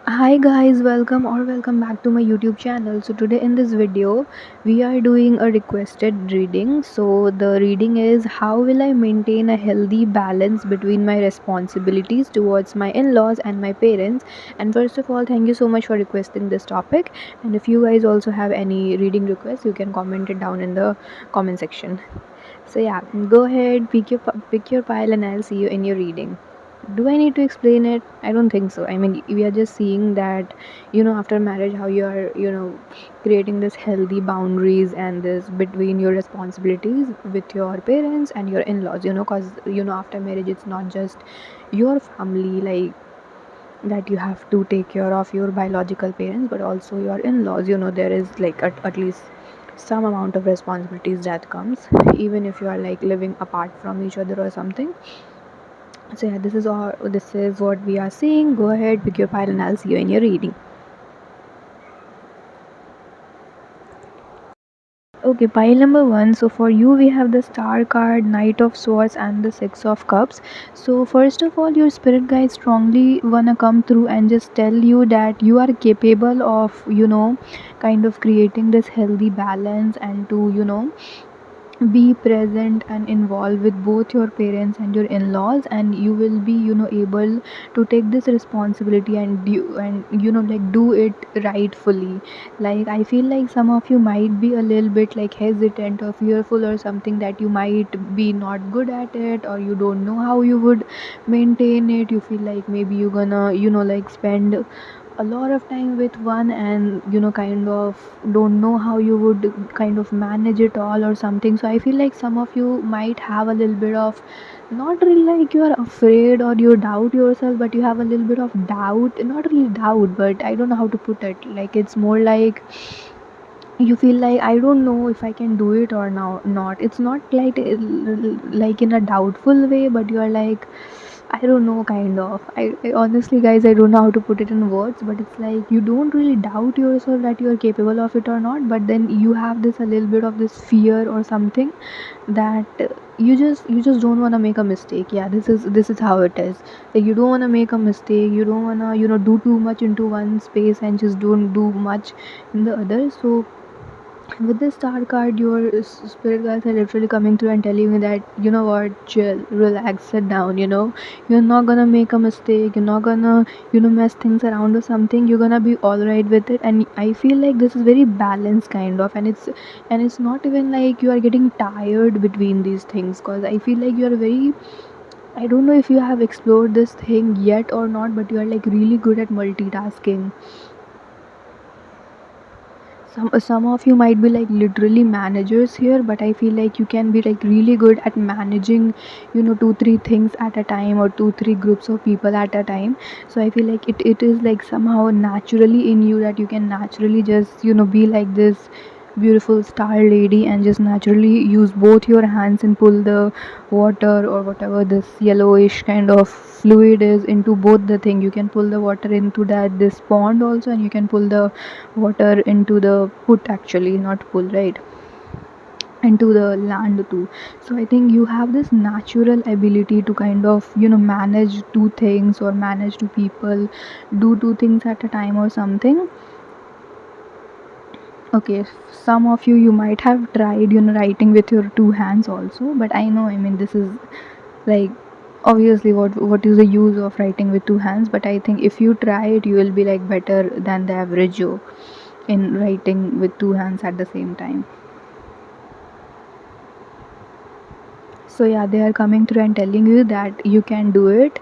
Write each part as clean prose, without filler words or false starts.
Hi guys, welcome back to my YouTube channel. So today in this video we are doing a requested reading. So the reading is how will I maintain a healthy balance between my responsibilities towards my in-laws and my parents. And first of all, thank you so much for requesting this topic. And if you guys also have any reading requests, you can comment it down in the comment section. So yeah, go ahead, pick your pile and I'll see you in your reading. Do I need to explain it? I don't think so. I mean, we are just seeing that, after marriage, how you are, creating this healthy boundaries and this between your responsibilities with your parents and your in-laws, because, after marriage, it's not just your family, like, that you have to take care of your biological parents, but also your in-laws. There is, like, at least some amount of responsibilities that comes, even if you are, like, living apart from each other or something. So yeah, this is what we are seeing. Go ahead, pick your pile and I'll see you in your reading. Okay, pile number one. So for you we have the star card, knight of swords and the six of cups. So first of all, your spirit guide strongly wanna come through and just tell you that you are capable of, kind of creating this healthy balance and to, be present and involved with both your parents and your in-laws, and you will be, able to take this responsibility and like do it rightfully. Like, I feel like some of you might be a little bit like hesitant or fearful or something, that you might be not good at it or you don't know how you would maintain it. You feel like maybe you're gonna, like, spend a lot of time with one and kind of don't know how you would kind of manage it all or something. So I feel like some of you might have a little bit of, not really like you are afraid or you doubt yourself, but you have a little bit of doubt, not really doubt, but I don't know how to put it. Like, it's more like you feel like, I don't know if I can do it or now not. It's not like in a doubtful way, but you are like, I don't know, kind of. I honestly, guys, I don't know how to put it in words, but it's like you don't really doubt yourself that you are capable of it or not, but then you have this a little bit of this fear or something, that you just don't want to make a mistake. Yeah, this is how it is. Like, you don't want to make a mistake. You don't want to, do too much into one space and just don't do much in the other. So with this star card, your spirit guides are literally coming through and telling you that, what, chill, relax, sit down. You're not gonna make a mistake. You're not gonna, mess things around or something. You're gonna be all right with it. And I feel like this is very balanced kind of, and it's not even like you are getting tired between these things, because I feel like you are very, I don't know if you have explored this thing yet or not, but you are like really good at multitasking. Some of you might be like literally managers here, but I feel like you can be like really good at managing, two three things at a time, or two three groups of people at a time. So I feel like it is like somehow naturally in you, that you can naturally just, be like this beautiful star lady and just naturally use both your hands and pull the water or whatever this yellowish kind of fluid is into both the thing. You can pull the water into that this pond also, and you can pull the water into the put, actually not pull, right, into the land too. So I think you have this natural ability to kind of, manage two things or manage two people, do two things at a time or something. Okay, some of you might have tried, writing with your two hands also, but I know, I mean, this is like, obviously, what is the use of writing with two hands? But I think if you try it, you will be like better than the average Joe in writing with two hands at the same time. So yeah, they are coming through and telling you that you can do it.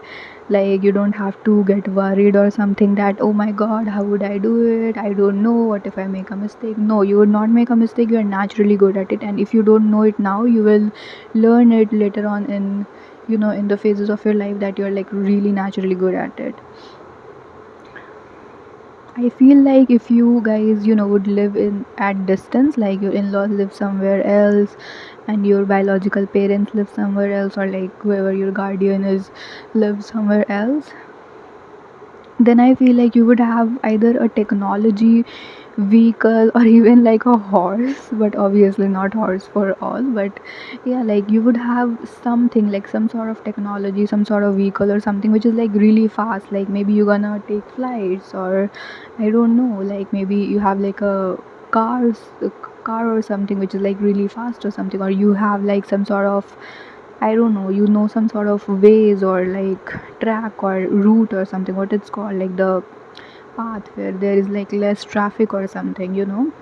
Like, you don't have to get worried or something, that, oh my god, how would I do it, I don't know, what if I make a mistake. No, you would not make a mistake. You are naturally good at it, and if you don't know it now, you will learn it later on in, in the phases of your life, that you're like really naturally good at it. I feel like if you guys, would live in at distance, like your in-laws live somewhere else and your biological parents live somewhere else, or like whoever your guardian is lives somewhere else, then I feel like you would have either a technology vehicle, or even like a horse, but obviously not horse for all. But yeah, like you would have something like some sort of technology, some sort of vehicle or something which is like really fast, like maybe you're gonna take flights, or I don't know, like maybe you have like a car or something which is like really fast or something, or you have like some sort of, I don't know, some sort of ways or like track or route or something, what it's called, like the path where there is like less traffic or something.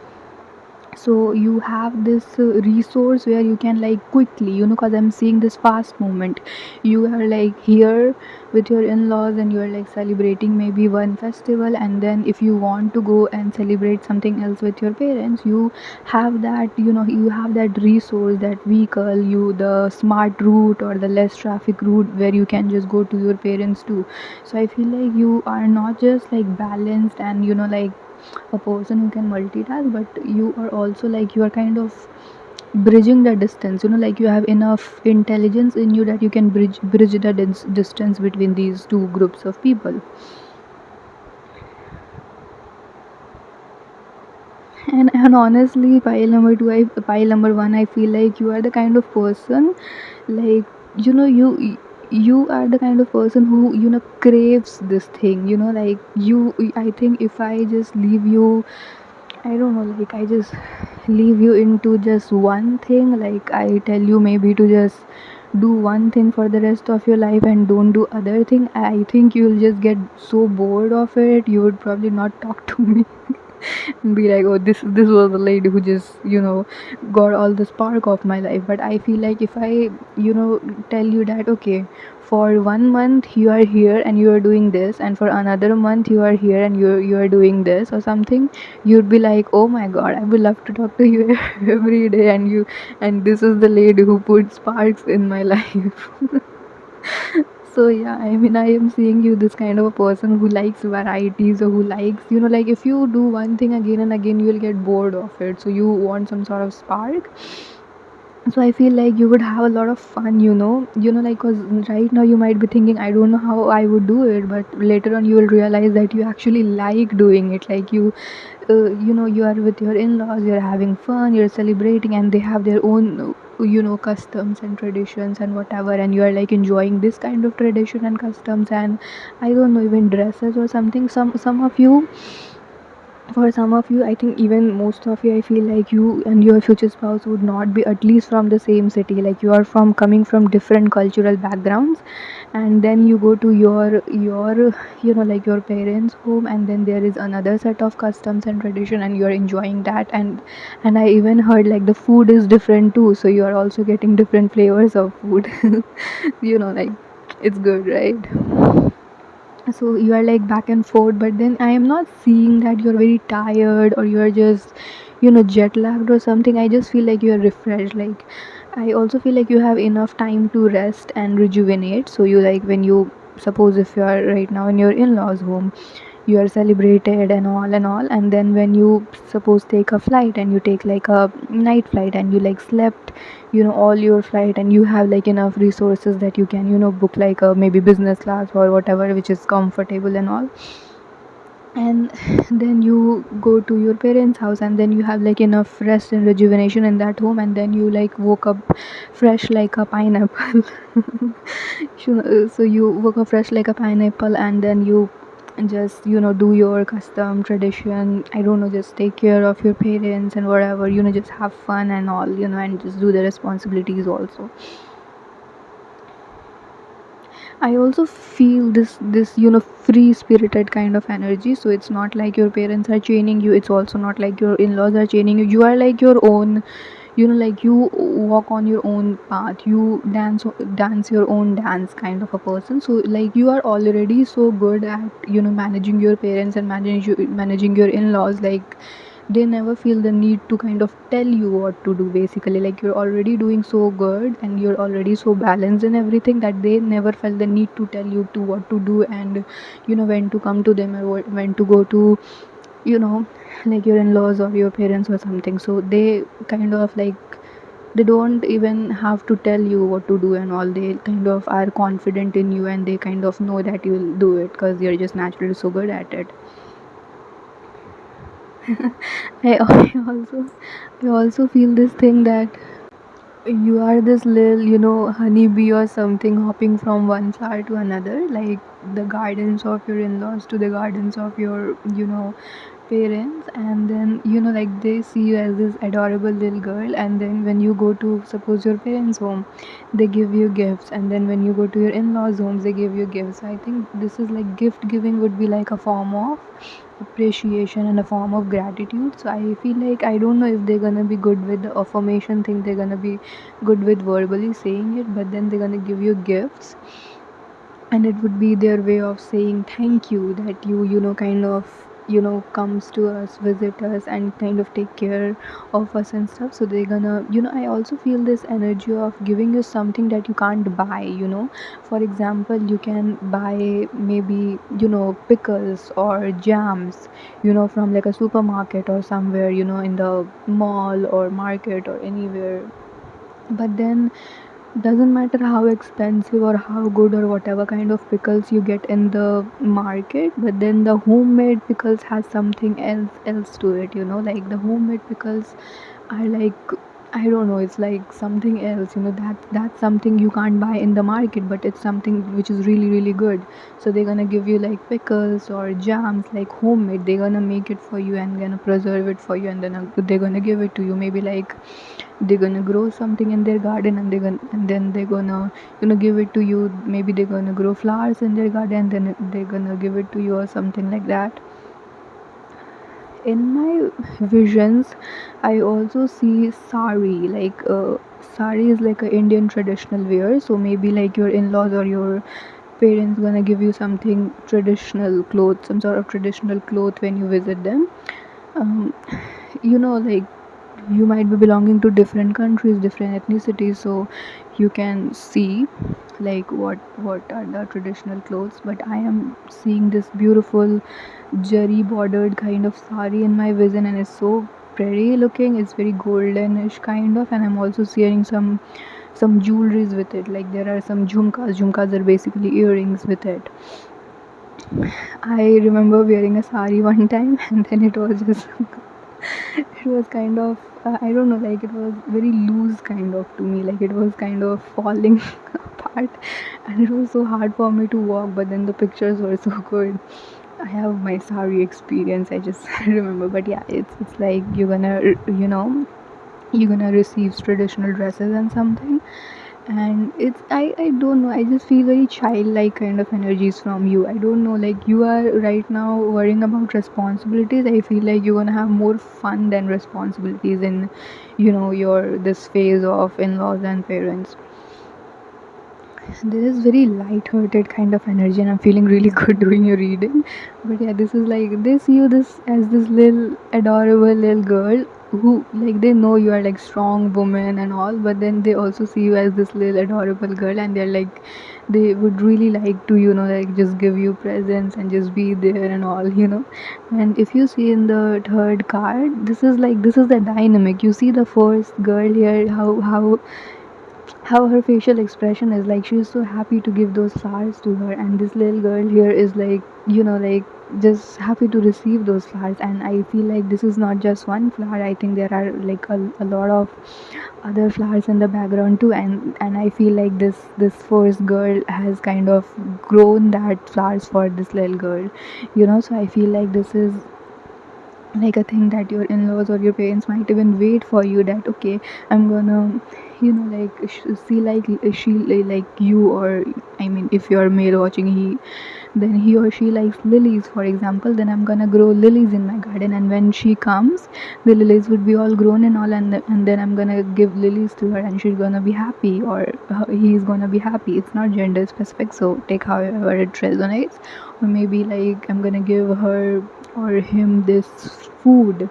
So you have this resource where you can like quickly, because I'm seeing this fast movement. You are like here with your in-laws and you are like celebrating maybe one festival, and then if you want to go and celebrate something else with your parents, you have that, you have that resource, that vehicle, you the smart route or the less traffic route where you can just go to your parents too. So I feel like you are not just like balanced and like a person who can multitask, but you are also like, you are kind of bridging the distance, like you have enough intelligence in you that you can bridge the distance between these two groups of people. And honestly, pile number one, I feel like you are the kind of person, like, you are the kind of person who craves this thing, like I think if I just leave you, I don't know, like I just leave you into just one thing, like I tell you maybe to just do one thing for the rest of your life and don't do other thing, I think you'll just get so bored of it, you would probably not talk to me. Be like, oh, this was the lady who just got all the spark of my life. But I feel like if I tell you that, okay, for 1 month you are here and you are doing this, and for another month you are here and you are doing this or something, you'd be like, oh my god, I would love to talk to you every day, and this is the lady who put sparks in my life. So yeah, I mean, I am seeing you this kind of a person who likes varieties, or who likes, like if you do one thing again and again, you will get bored of it. So you want some sort of spark. So I feel like you would have a lot of fun, like, cause right now you might be thinking, I don't know how I would do it, but later on you will realize that you actually like doing it. Like you are with your in-laws, you're having fun, you're celebrating, and they have their own customs and traditions and whatever, and you are like enjoying this kind of tradition and customs, and I don't know, even dresses or something. For some of you, I think even most of you, I feel like you and your future spouse would not be at least from the same city, like you are from coming from different cultural backgrounds, and then you go to your like your parents home, and then there is another set of customs and tradition, and you are enjoying that, and I even heard like the food is different too, so you are also getting different flavors of food. Like it's good, right? So you are like back and forth, but then I am not seeing that you're very tired or you're just jet lagged or something. I just feel like you're refreshed. Like I also feel like you have enough time to rest and rejuvenate. So you, like, when you, suppose if you are right now in your in-laws home, you are celebrated and all, and then when you suppose take a flight, and you take like a night flight, and you like slept all your flight, and you have like enough resources that you can book like a maybe business class or whatever which is comfortable and all, and then you go to your parents house, and then you have like enough rest and rejuvenation in that home, and then you like woke up fresh like a pineapple. So you woke up fresh like a pineapple, and then you just do your custom tradition, I don't know, just take care of your parents and whatever, just have fun and all, and just do the responsibilities also. I also feel this free spirited kind of energy. So it's not like your parents are chaining you. It's also not like your in-laws are chaining you. You are like your own, like you walk on your own path. You dance your own dance kind of a person. So like you are already so good at managing your parents and managing your in-laws. Like they never feel the need to kind of tell you what to do, basically. Like you're already doing so good and you're already so balanced in everything that they never felt the need to tell you to what to do, and when to come to them, or when to go to you know like your in-laws or your parents or something. So they kind of like, they don't even have to tell you what to do and all. They kind of are confident in you, and they kind of know that you'll do it because you're just naturally so good at it. I also feel this thing that you are this little, honeybee or something hopping from one flower to another, like the gardens of your in-laws to the gardens of your, parents. And then, like they see you as this adorable little girl, and then when you go to, suppose, your parents' home, they give you gifts, and then when you go to your in-laws' homes, they give you gifts. So I think this is like gift giving would be like a form of appreciation and a form of gratitude. So I feel like I don't know if they're gonna be good with the affirmation thing, they're gonna be good with verbally saying it, but then they're gonna give you gifts, and it would be their way of saying thank you, that kind of comes to us, visit us, and kind of take care of us and stuff. So they're gonna, I also feel this energy of giving you something that you can't buy. For example, you can buy maybe pickles or jams from like a supermarket or somewhere, in the mall or market or anywhere. But then doesn't matter how expensive or how good or whatever kind of pickles you get in the market, but then the homemade pickles has something else to it, like the homemade pickles are like, I don't know, it's like something else, that's something you can't buy in the market, but it's something which is really really good. So they're gonna give you like pickles or jams like homemade, they're gonna make it for you and gonna preserve it for you, and then they're gonna give it to you. Maybe like they're gonna grow something in their garden, and then they're gonna give it to you. Maybe they're gonna grow flowers in their garden, and then they're gonna give it to you or something like that. In my visions, I also see sari, like sari is like a Indian traditional wear. So maybe like your in-laws or your parents gonna give you something traditional clothes, some sort of traditional cloth when you visit them. um, like you might be belonging to different countries, different ethnicities, so you can see like what are the traditional clothes. But I am seeing this beautiful jari bordered kind of sari in my vision, and it's so pretty looking. It's very goldenish kind of, and I'm also seeing some jewelries with it. Like there are some jhumkas are basically earrings with it. I remember wearing a sari one time and then it was just it was kind of I don't know, like it was very loose kind of to me, like it was kind of falling apart, and it was so hard for me to walk, but then the pictures were so good. I have my sari experience, I just remember. But yeah, it's like you're gonna receive traditional dresses and something, and I don't know, I just feel very childlike kind of energies from you. I don't know, like you are right now worrying about responsibilities. I feel like you're gonna have more fun than responsibilities in your this phase of in-laws and parents. There is very light-hearted kind of energy, and I'm feeling really good doing your reading. But yeah, this is like they see you this as this little adorable little girl who, like, they know you are like strong woman and all, but then they also see you as this little adorable girl, and they're like they would really like to like just give you presents and just be there and all. And if you see in the third card, this is the dynamic. You see the first girl here, how her facial expression is, like she's so happy to give those flowers to her, and this little girl here is like like just happy to receive those flowers. And I feel like this is not just one flower, I think there are like a lot of other flowers in the background too, and I feel like this first girl has kind of grown that flowers for this little girl. So I feel like this is like a thing that your in-laws or your parents might even wait for you, that okay, I'm gonna like see like she like you, or I mean if you're male watching, he or she likes lilies, for example, then I'm gonna grow lilies in my garden, and when she comes, the lilies would be all grown and all, and then I'm gonna give lilies to her, and she's gonna be happy, or he's gonna be happy. It's not gender specific, so take however it resonates. Or maybe like I'm gonna give her or him this food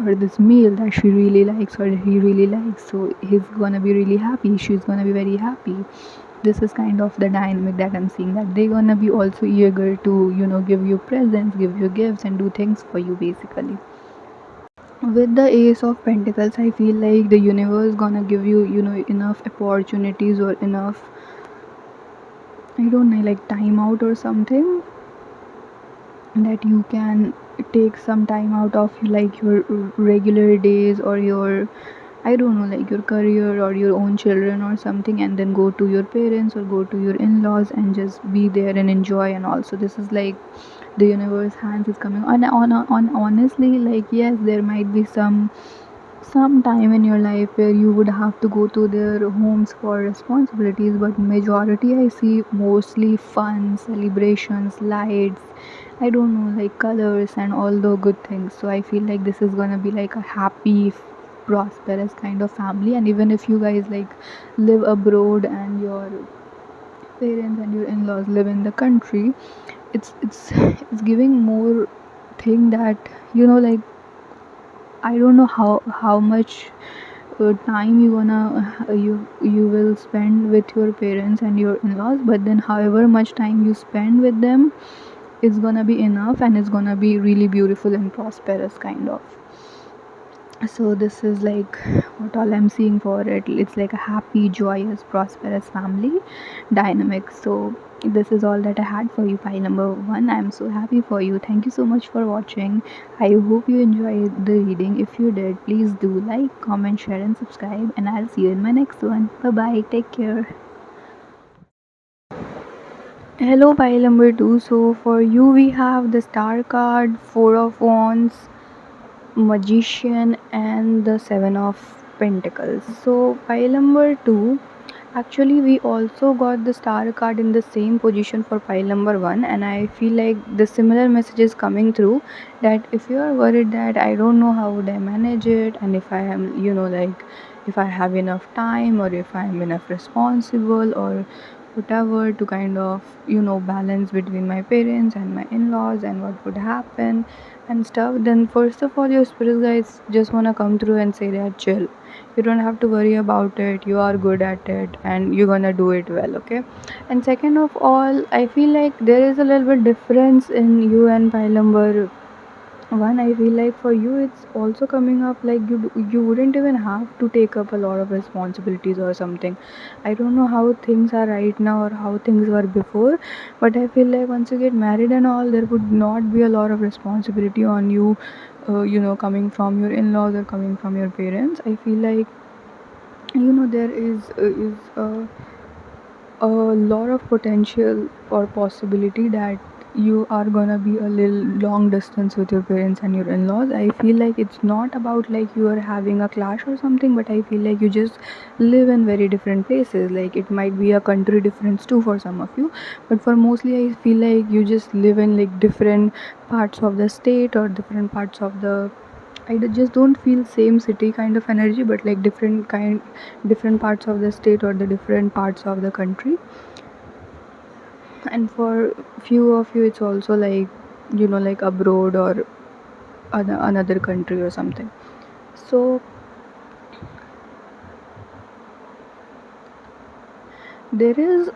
or this meal that she really likes or he really likes, so he's gonna be really happy, she's gonna be very happy. This is kind of the dynamic that I'm seeing, that they're gonna be also eager to give you presents, give you gifts, and do things for you basically. With the ace of pentacles, I feel like the universe gonna give you enough opportunities or enough, I don't know, like time out or something, that you can take some time out of like your regular days or your, I don't know, like your career or your own children or something, and then go to your parents or go to your in-laws and just be there and enjoy. And also this is like the universe hands is coming on honestly, like yes, there might be some time in your life where you would have to go to their homes for responsibilities, but majority I see mostly fun, celebrations, lights, I don't know, like colors and all the good things. So I feel like this is gonna be like a happy, prosperous kind of family. And even if you guys like live abroad and your parents and your in-laws live in the country, it's it's giving more thing that, like, I don't know how much time you gonna you will spend with your parents and your in-laws, but then however much time you spend with them, it's gonna be enough and it's gonna be really beautiful and prosperous kind of. So this is like what all I'm seeing for it. It's like a happy, joyous, prosperous family dynamic. So this is all that I had for you, pile number one. I'm so happy for you. Thank you so much for watching. I hope you enjoyed the reading. If you did, please do like, comment, share and subscribe, and I'll see you in my next one. Bye bye, take care. Hello, pile number two. So for you we have the star card, four of wands, magician, and the seven of pentacles. So pile number 2, actually we also got the star card in the same position for pile number 1, and I feel like the similar message is coming through, that if you are worried that I don't know how would I manage it, and if I am, like, if I have enough time or if I am enough responsible or whatever to kind of, balance between my parents and my in-laws and what would happen and stuff, then first of all your spirit guides just want to come through and say that chill, you don't have to worry about it, you are good at it and you're gonna do it well, okay. And second of all, I feel like there is a little bit difference in you and pile number one. I feel like for you it's also coming up like you wouldn't even have to take up a lot of responsibilities or something. I don't know how things are right now or how things were before, but I feel like once you get married and all, there would not be a lot of responsibility on you, coming from your in-laws or coming from your parents. I feel like, there is a lot of potential or possibility that you are gonna be a little long distance with your parents and your in-laws. I feel like it's not about like you are having a clash or something, but I feel like you just live in very different places. Like it might be a country difference too for some of you, but for mostly I feel like you just live in like different parts of the state or different parts of the, just don't feel same city kind of energy, but like different parts of the state or the different parts of the country. And for few of you it's also like, like abroad or another country or something. So there is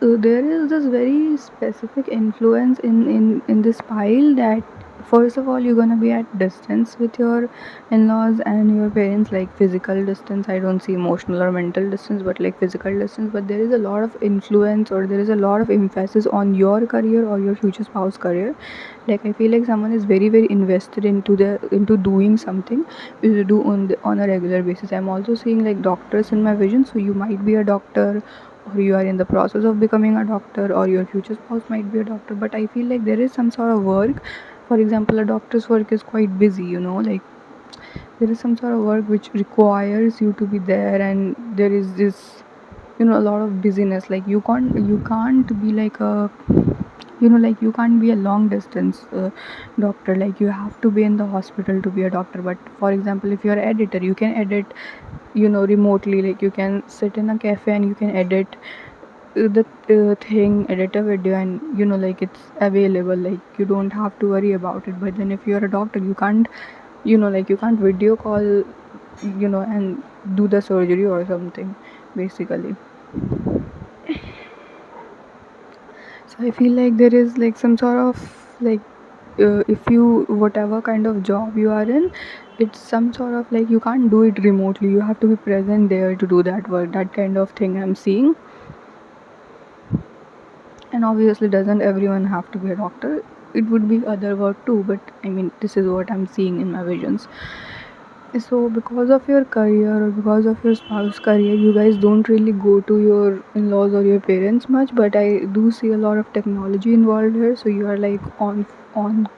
this very specific influence in this pile, that first of all you're gonna be at distance with your in-laws and your parents, like physical distance. I don't see emotional or mental distance, but like physical distance. But there is a lot of influence or there is a lot of emphasis on your career or your future spouse career. Like I feel like someone is very invested into doing something you do on a regular basis. I'm also seeing like doctors in my vision, so you might be a doctor or you are in the process of becoming a doctor or your future spouse might be a doctor. But I feel like there is some sort of work, for example a doctor's work is quite busy, like there is some sort of work which requires you to be there, and there is this, a lot of busyness. Like you can't be like a, like you can't be a long distance doctor. Like you have to be in the hospital to be a doctor. But for example if you're an editor, you can edit, remotely. Like you can sit in a cafe and you can edit the thing, edit a video, and like it's available. Like you don't have to worry about it. But then if you're a doctor, you can't, like you can't video call, and do the surgery or something basically. So I feel like there is like some sort of like, if you, whatever kind of job you are in, it's some sort of like you can't do it remotely, you have to be present there to do that work, that kind of thing I'm seeing. And obviously doesn't everyone have to be a doctor. it would be other work too, but I mean, this is what I'm seeing in my visions. So, because of your career or because of your spouse career, you guys don't really go to your in-laws or your parents much. But I do see a lot of technology involved here. So you are like on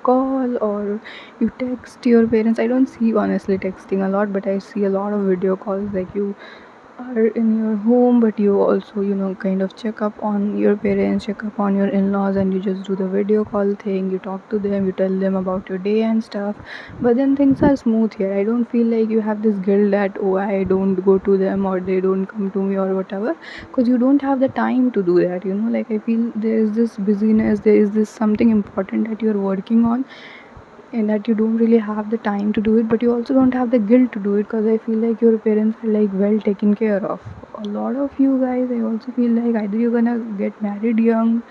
call, or you text your parents. I don't see honestly texting a lot, but I see a lot of video calls. Like you are in your home, but you also, kind of check up on your parents, check up on your in-laws, and you just do the video call thing. You talk to them, you tell them about your day and stuff. But then things are smooth here. I don't feel like you have this guilt that, oh, I don't go to them or they don't come to me or whatever, because you don't have the time to do that. Like, I feel there is this busyness, there is this something important that you're working on, and that you don't really have the time to do it, but you also don't have the guilt to do it, because I feel like your parents are like well taken care of. A lot of you guys, I also feel like either you're gonna get married young,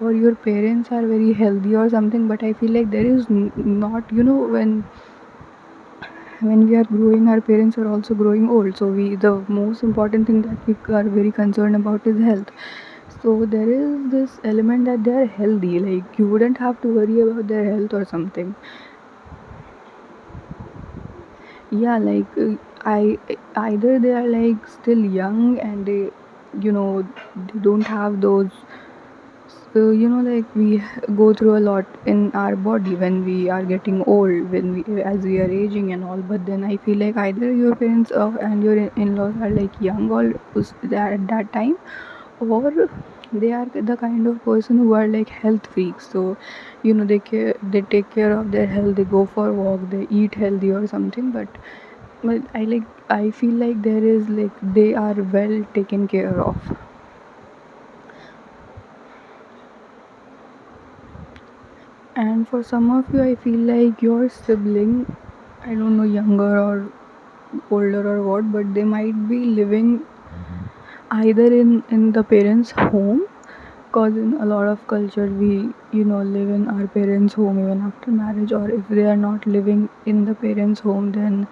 or your parents are very healthy or something. But I feel like there is not, when we are growing, our parents are also growing old, so we the most important thing that we are very concerned about is health. So there is this element that they are healthy, like you wouldn't have to worry about their health or something. Yeah, like I either they are like still young, and they don't have those, like we go through a lot in our body when we are getting old, when we as we are aging and all. But then I feel like either your parents and your in-laws are like young or at that time, or they are the kind of person who are like health freaks. So they take care of their health, they go for a walk, they eat healthy or something. But I feel like there is like they are well taken care of. And for some of you, I feel like your sibling, I don't know, younger or older or what, but they might be living either in the parents home, because in a lot of culture we live in our parents home even after marriage. Or if they are not living in the parents home, then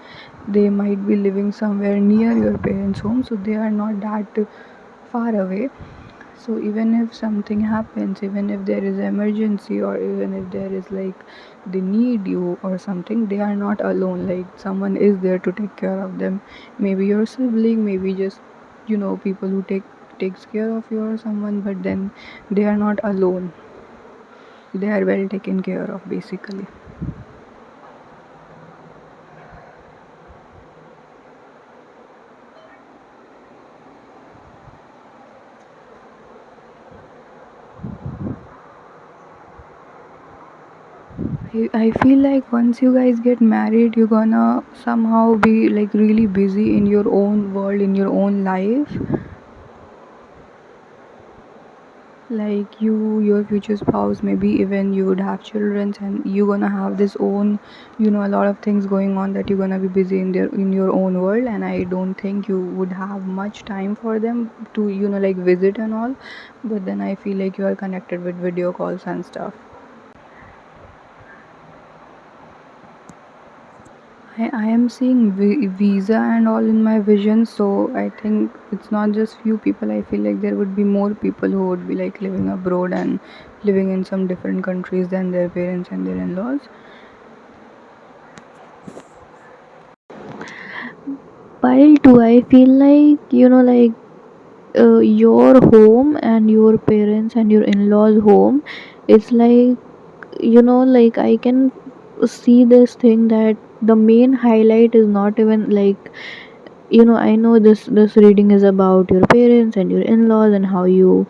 they might be living somewhere near your parents home, so they are not that far away. So even if something happens, even if there is emergency, or even if there is like they need you or something, they are not alone. Like someone is there to take care of them. Maybe your sibling, maybe just people who takes care of you or someone. But then they are not alone. They are well taken care of basically. I feel like once you guys get married, you're gonna somehow be like really busy in your own world, in your own life. Like your future spouse, maybe even you would have children, and you're gonna have this own, a lot of things going on, that you're gonna be busy in your own world. And I don't think you would have much time for them to like visit and all. But then I feel like you are connected with video calls and stuff. I am seeing visa and all in my vision, so I think it's not just few people. I feel like there would be more people who would be like living abroad and living in some different countries than their parents and their in-laws. While too, I feel like your home and your parents and your in-laws home, it's like like I can see this thing that the main highlight is not even like, I know this reading is about your parents and your in-laws and how you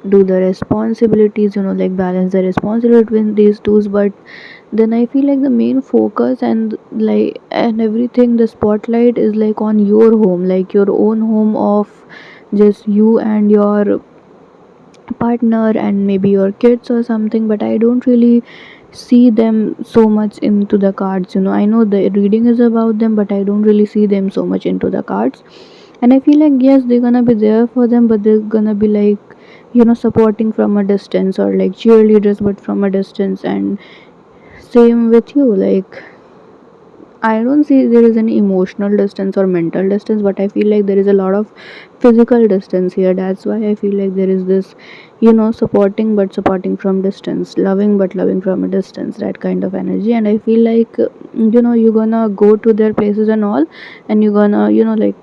do the responsibilities, like balance the responsibility between these two. But then I feel like the main focus and everything, the spotlight is like on your home, like your own home of just you and your partner and maybe your kids or something. But I don't really see them so much into the cards. I know the reading is about them, but I don't really see them so much into the cards. And I feel like, yes, they're gonna be there for them, but they're gonna be like, supporting from a distance, or like cheerleaders but from a distance. And same with you, like I don't see there is any emotional distance or mental distance, but I feel like there is a lot of physical distance here. That's why I feel like there is this, supporting but supporting from distance, loving but loving from a distance, that kind of energy. And I feel like, you're gonna go to their places and all, and you're gonna, like,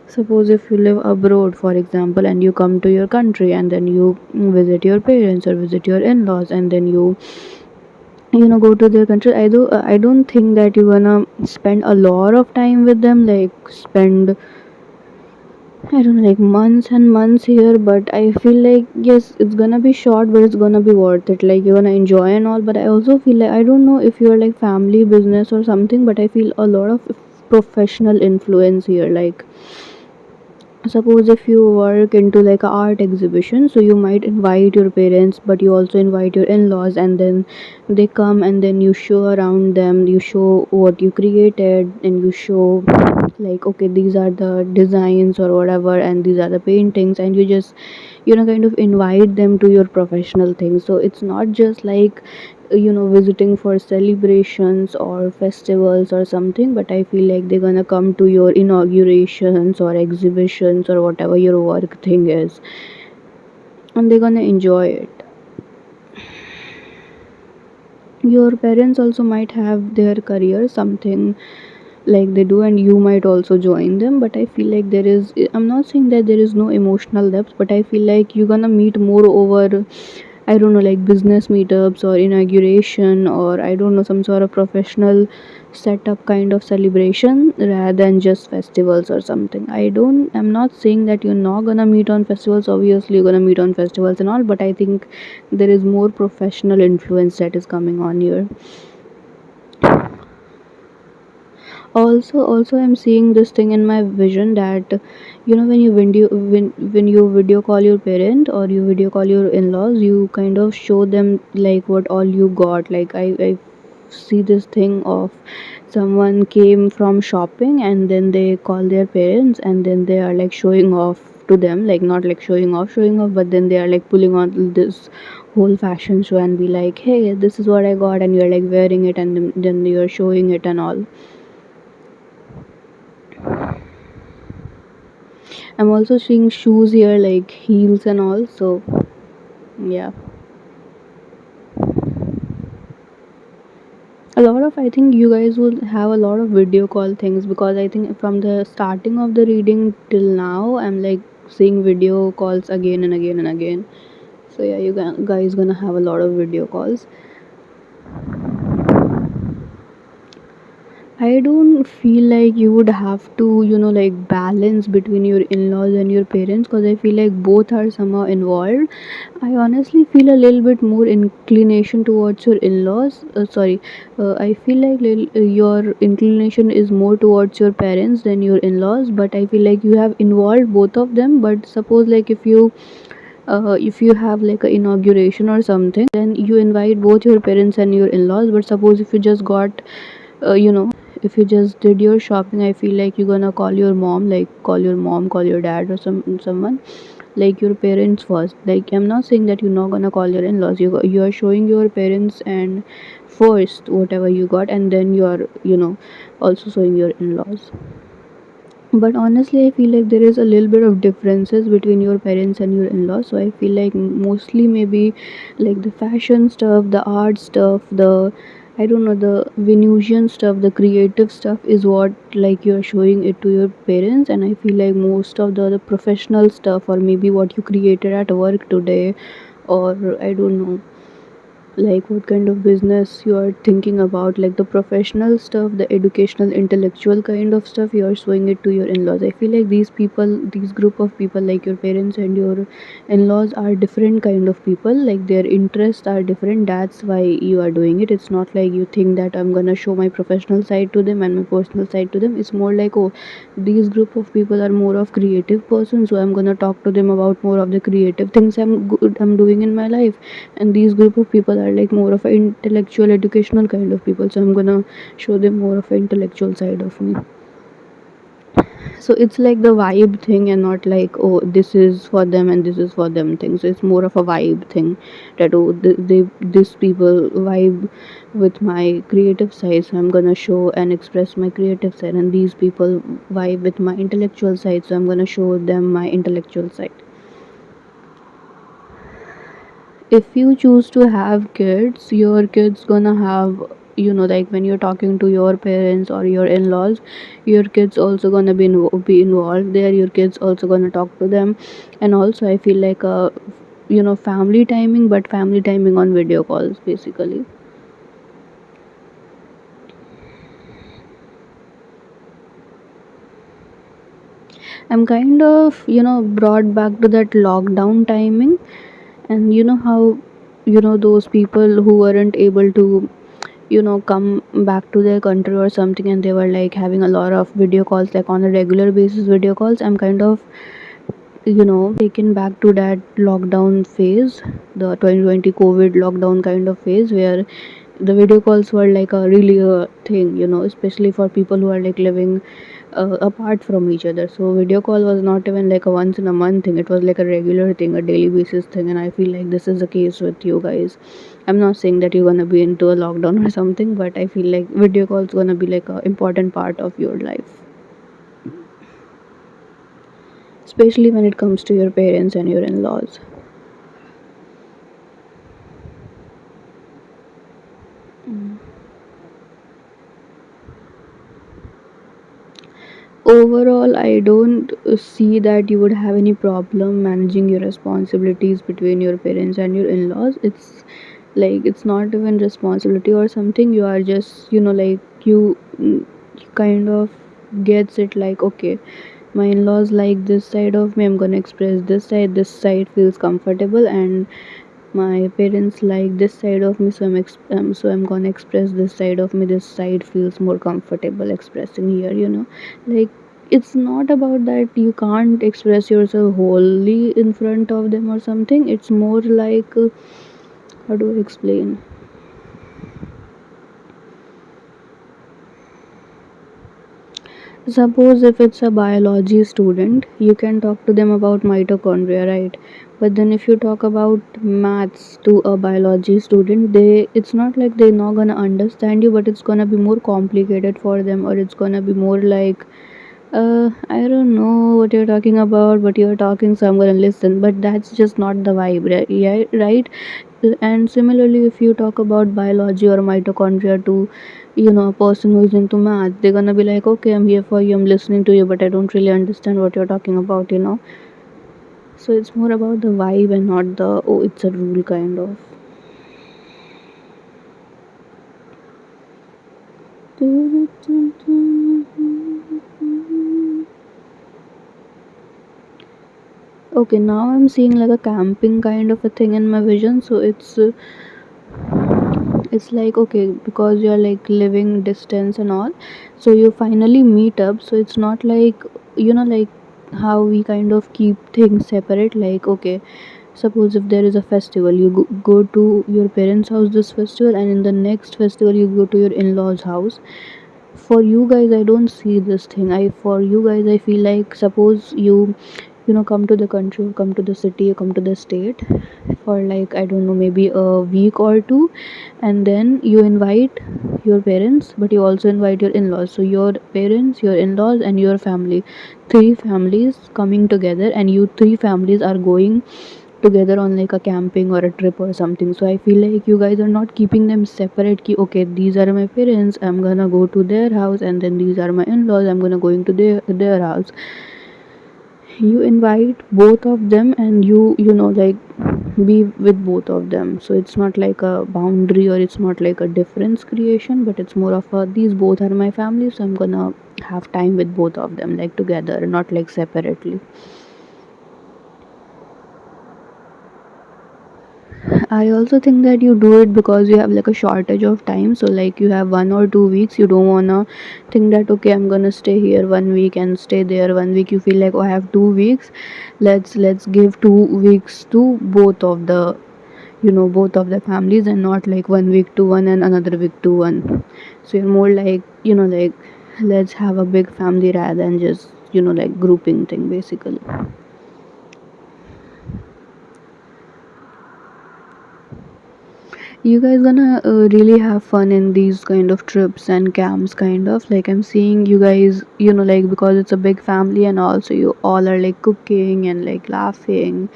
suppose if you live abroad, for example, and you come to your country and then you visit your parents or visit your in laws, and then you go to their country. I don't think that you're gonna spend a lot of time with them, like spend, I don't know, like months and months here. But I feel like, yes, it's gonna be short, but it's gonna be worth it, like you're gonna enjoy and all. But I also feel like, I don't know if you're like family business or something, but I feel a lot of professional influence here. Like, suppose if you work into like a art exhibition, so you might invite your parents, but you also invite your in-laws, and then they come, and then you show around them, you show what you created, and you show, like, okay, these are the designs or whatever, and these are the paintings, and you just, kind of invite them to your professional things. So it's not just like, visiting for celebrations or festivals or something, but I feel like they're gonna come to your inaugurations or exhibitions or whatever your work thing is, and they're gonna enjoy it. Your parents also might have their career, something like they do, and you might also join them. But I feel like there is, I'm not saying that there is no emotional depth, but I feel like you're gonna meet more over, I don't know, like business meetups or inauguration, or I don't know, some sort of professional setup kind of celebration, rather than just festivals or something. I'm not saying that you're not gonna meet on festivals. Obviously you're gonna meet on festivals and all, but I think there is more professional influence that is coming on here. Also I'm seeing this thing in my vision that, when you video call your parent or you video call your in-laws, you kind of show them like what all you got. Like, I see this thing of someone came from shopping, and then they call their parents, and then they are like showing off to them, like not like showing off, but then they are like pulling on this whole fashion show and be like, hey, this is what I got, and you're like wearing it, and then you're showing it and all. I'm also seeing shoes here, like heels and all. So yeah, a lot of, I think you guys will have a lot of video call things, because I think from the starting of the reading till now, I'm like seeing video calls again and again and again. So yeah, you guys gonna have a lot of video calls. I don't feel like you would have to, like balance between your in laws and your parents, because I feel like both are somehow involved. I honestly feel a little bit more inclination towards your in laws. I feel like your inclination is more towards your parents than your in laws, but I feel like you have involved both of them. But suppose, like, if you have like a inauguration or something, then you invite both your parents and your in laws. But suppose if you just got, if you just did your shopping, I feel like you're gonna call your mom, like call your dad, or someone, like your parents first. Like, I'm not saying that you're not gonna call your in-laws. You are showing your parents and first whatever you got, and then you're, also showing your in-laws. But honestly, I feel like there is a little bit of differences between your parents and your in-laws. So I feel like mostly maybe like the fashion stuff, the art stuff, the, I don't know, the Venusian stuff, the creative stuff is what like you're showing it to your parents. And I feel like most of the professional stuff, or maybe what you created at work today, or I don't know, like what kind of business you are thinking about, like the professional stuff, the educational intellectual kind of stuff, you are showing it to your in-laws. I feel like these group of people, like your parents and your in-laws, are different kind of people, like their interests are different. That's why you are doing it. It's not like you think that I'm gonna show my professional side to them and my personal side to them. It's more like, oh, these group of people are more of creative persons, so I'm gonna talk to them about more of the creative things I'm doing in my life. And these group of people are like more of an intellectual educational kind of people, so I'm gonna show them more of an intellectual side of me. So it's like the vibe thing, and not like, oh, this is for them and this is for them thing. So it's more of a vibe thing, that oh, these people vibe with my creative side, so I'm gonna show and express my creative side, and these people vibe with my intellectual side, so I'm gonna show them my intellectual side. If you choose to have kids, your kids gonna have, like when you're talking to your parents or your in-laws, your kids also gonna be involved there, your kids also gonna talk to them. And also I feel like a, family timing, but family timing on video calls basically. I'm kind of, brought back to that lockdown timing. And you know how, those people who weren't able to, come back to their country or something, and they were like having a lot of video calls, like on a regular basis video calls. I'm kind of, taken back to that lockdown phase, the 2020 COVID lockdown kind of phase, where the video calls were like a really a thing, especially for people who are like living apart from each other. So video call was not even like a once in a month thing, it was like a regular thing, a daily basis thing. And I feel like this is the case with you guys. I'm not saying that you're gonna be into a lockdown or something, but I feel like video calls gonna be like a important part of your life, especially when it comes to your parents and your in-laws. Overall, I don't see that you would have any problem managing your responsibilities between your parents and your in-laws. It's like it's not even responsibility or something. You are just, like you kind of gets it, like, okay, my in-laws like this side of me, I'm gonna express this side. This side feels comfortable, and my parents like this side of me, so I'm gonna express this side of me. This side feels more comfortable expressing here, like, it's not about that you can't express yourself wholly in front of them or something. It's more like, how do I explain? Suppose if it's a biology student, you can talk to them about mitochondria, right? But then if you talk about maths to a biology student, it's not like they're not gonna understand you, but it's gonna be more complicated for them, or it's gonna be more like, I don't know what you're talking about, but you're talking, so I'm gonna listen. But that's just not the vibe, right? Yeah, right. And similarly, if you talk about biology or mitochondria to, a person who is into math, they're gonna be like, okay, I'm here for you, I'm listening to you, but I don't really understand what you're talking about. So it's more about the vibe and not the, oh, it's a rule kind of. Okay, now I'm seeing like a camping kind of a thing in my vision. So it's like, okay, because you're like living distance and all, so you finally meet up. So it's not like, like how we kind of keep things separate. Like, okay, suppose if there is a festival, you go to your parents house this festival, and in the next festival you go to your in-laws house. For you guys, I don't see this thing. I For you guys, I feel like, suppose you come to the country, you come to the city, you come to the state for like, I don't know, maybe a week or two, and then you invite your parents, but you also invite your in-laws. So your parents, your in-laws, and your family, three families coming together, and you three families are going together on like a camping or a trip or something. So I feel like you guys are not keeping them separate. Ki, okay, these are my parents, I'm gonna go to their house, and then these are my in-laws, I'm gonna going to their house. You invite both of them, and like, be with both of them. So it's not like a boundary, or it's not like a difference creation, but it's more of a, these both are my family, so I'm gonna have time with both of them, like together, not like separately. I also think that you do it because you have like a shortage of time. So like you have 1 or 2 weeks. You don't wanna think that, okay, I'm gonna stay here 1 week and stay there 1 week. You feel like, oh, I have 2 weeks. Let's give 2 weeks to both of the families, and not like 1 week to one and another week to one. So you're more like, like, let's have a big family rather than just like grouping thing basically. You guys gonna really have fun in these kind of trips and camps, kind of like I'm seeing you guys, like because it's a big family and also you all are like cooking and like laughing,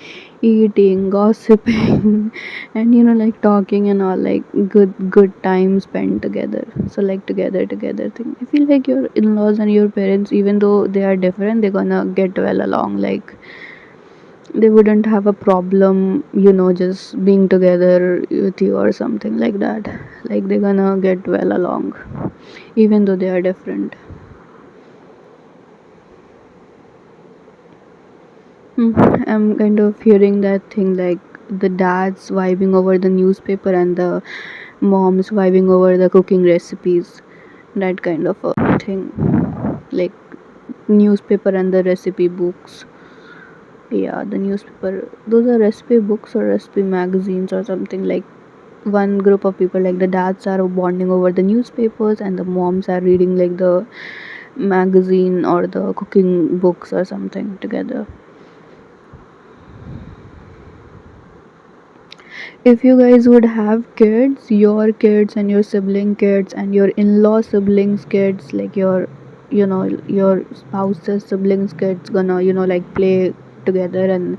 eating, gossiping, and like talking and all, like good time spent together. So like together thing. I feel like your in-laws and your parents, even though they are different, they're gonna get well along. Like they wouldn't have a problem, just being together with you or something like that. Like they're gonna get well along, even though they are different. I'm kind of hearing that thing like the dad's vibing over the newspaper and the mom's vibing over the cooking recipes. That kind of a thing. Like newspaper and the recipe books. Yeah, the newspaper. Those are recipe books or recipe magazines or something. Like one group of people, like the dads are bonding over the newspapers and the moms are reading like the magazine or the cooking books or something together. If you guys would have kids, your kids and your sibling kids and your in-law siblings kids, like your spouse's siblings kids gonna like play together, and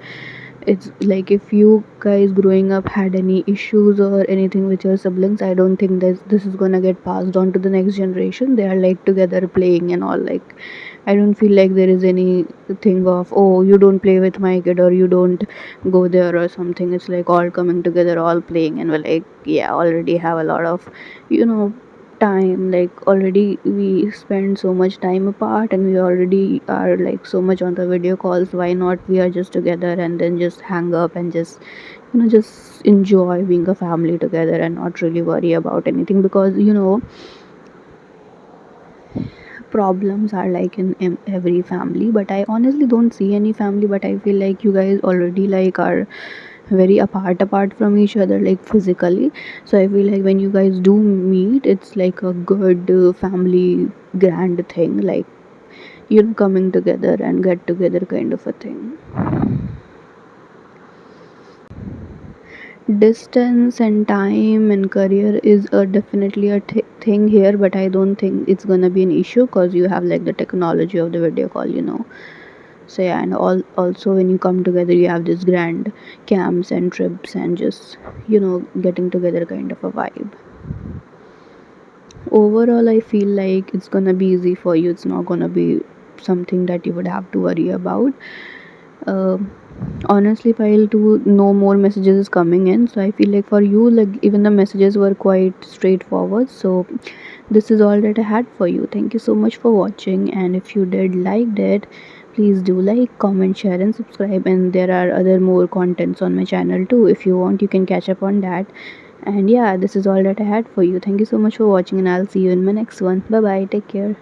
it's like if you guys growing up had any issues or anything with your siblings, I don't think this is gonna get passed on to the next generation. They are like together playing and all. Like I don't feel like there is any thing of, oh, you don't play with my kid or you don't go there or something. It's like all coming together, all playing, and we're like, yeah, already have a lot of you know time. Like already we spend so much time apart and we already are like so much on the video calls. Why not we are just together and then just hang up and just just enjoy being a family together and not really worry about anything, because problems are like in every family. But I honestly don't see any family, but I feel like you guys already like are very apart from each other, like physically. So I feel like when you guys do meet, it's like a good family grand thing, like coming together and get together kind of a thing. Distance and time and career is definitely a thing here, but I don't think it's gonna be an issue because you have like the technology of the video call. So yeah, and also when you come together, you have this grand camps and trips and just getting together kind of a vibe. Overall, I feel like it's gonna be easy for you. It's not gonna be something that you would have to worry about. Uh, Honestly, file to no more messages is coming in, so I feel like for you, like even the messages were quite straightforward. So this is all that I had for you. Thank you so much for watching, and if you did liked it, please do like, comment, share, and subscribe. And there are other more contents on my channel too. If you want, you can catch up on that. And yeah, this is all that I had for you. Thank you so much for watching, and I'll see you in my next one. Bye bye, take care.